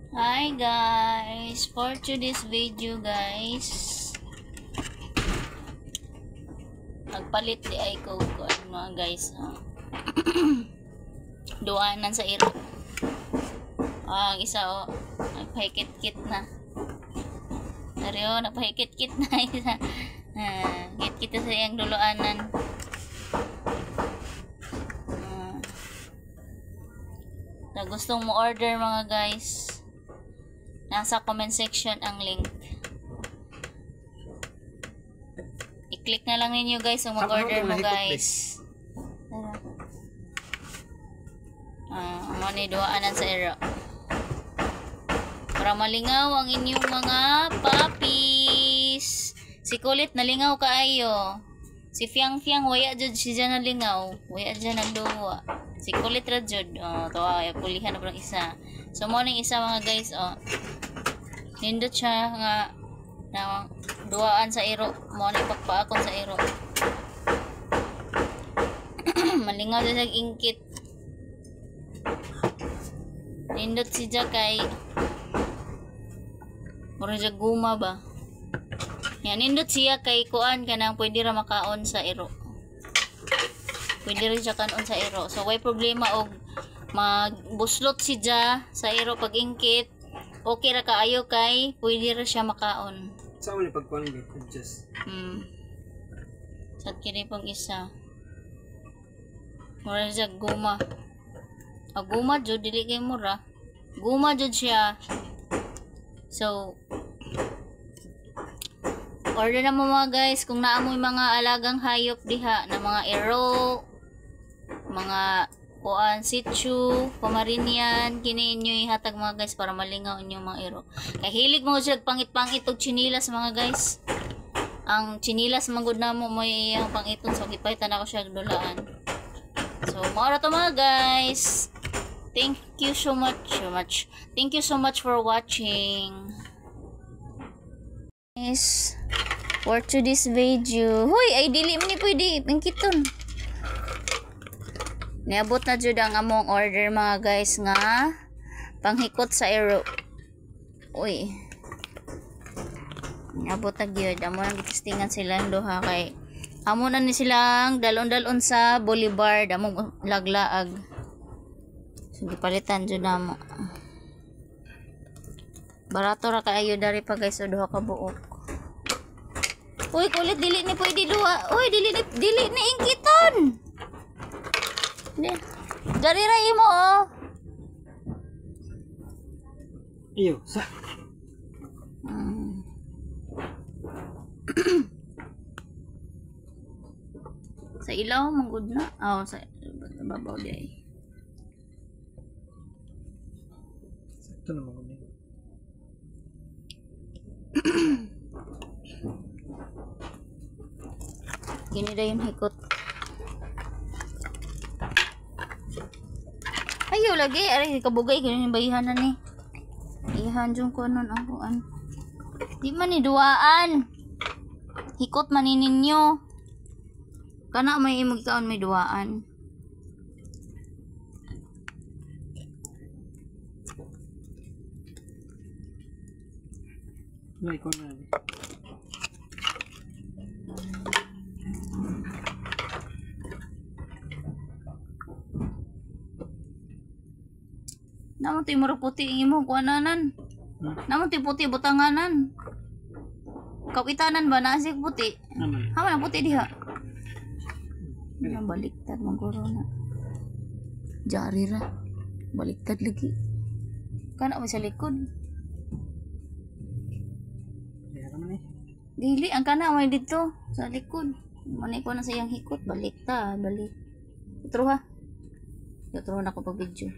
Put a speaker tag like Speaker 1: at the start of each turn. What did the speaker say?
Speaker 1: Hi guys, for today's video guys, nagpalit di ay ko mga guys. Duanan sa iro. Ang isa nagpahikit-kit na. Seryo, nagpahikit-kit na isa. Kit-kit sa iyang duluanan. Na gustong mo order mga guys, nasa comment section ang link. I-click na lang ninyo guys kung mag-order mo guys. Amo ni duaanan sa iro. Para malingaw ang inyong mga puppies. Si Kulit nalingaw kaayo. Si Fiang Fiang waya jud siya nalingaw. Waya jud nagduwa. Si Kulit ra jud. To ay pulihan na isa. So mo ning isa mga guys nindot siya nga na duaan sa iro. Mo ni pagpaakon sa iro. Malingaw jud sa ingkit. Nindot si Jakay. Mura siya guma ba? Yan, nindot siya kay kuan kanang pwede ra makaon sa iro. Pwede rin siya kanon sa iro. So, way problema og magbuslot siya sa iro pag ingkit. Okay ra kaayo kay pwede ra siya makaon.
Speaker 2: Sa uli pagkuan gid adjust.
Speaker 1: Sa kini pang isa. Mura siya guma. Guma jud dili kay mura. Guma jud siya. So, order na mo mga guys kung naamoy mga alagang hayop diha na mga ero, mga kuan sitsu, Pomeranian, kini inyo ihatag mga guys para malingaw inyong mga ero. Kay hilig mo siya pangit-pangit og chinilas mga guys. Ang chinilas manggod namo mo iyang pangiton so gipaytan ako siya dulaan. So, mao ra to mga guys. Thank you so much. Thank you so much for watching. Yes. For today's video. Hoy, ay dili man ni pwede pingkiton. Niabot na jud ang among order mga guys nga panghikot sa ero. Uy. Niabot na gyud amo nang gitistingan silang duha kay amo na ni silang dalon-dalon sa Boulevard among laglaag. Sige palitan jud namo. Barato ra kaayo dari pa guys duha ka buok. Uy, Kulit dili ni pwede duha. Uy, dili ni ingkiton. Dari ra imo
Speaker 2: Iyo, sa.
Speaker 1: Sa ilaw manggod na. Sa babaw di.
Speaker 2: Ito naman ko niya.
Speaker 1: Kini na yung hikot. Ayaw lagi. Aray, kabugay. Kini yung bayihanan ni. Iyahan dyan ko nun. Di man ni duaan. Hikot maninin nyo. Kana may imagkaon may duaan.
Speaker 2: No, ikaw na.
Speaker 1: Namun ti mura puti imo kuananan. Namun ti puti butanganan. Kapitanan ba nasik puti?
Speaker 2: Naman.
Speaker 1: Haman ang puti diha. Baliktad mong corona. Jari ra. Baliktad lagi. Kana may sa likod. Dili ang kana may dito sa likod. Manay ko na sa iyang hikot. Balik. Utro ha. Utro na ko pag video.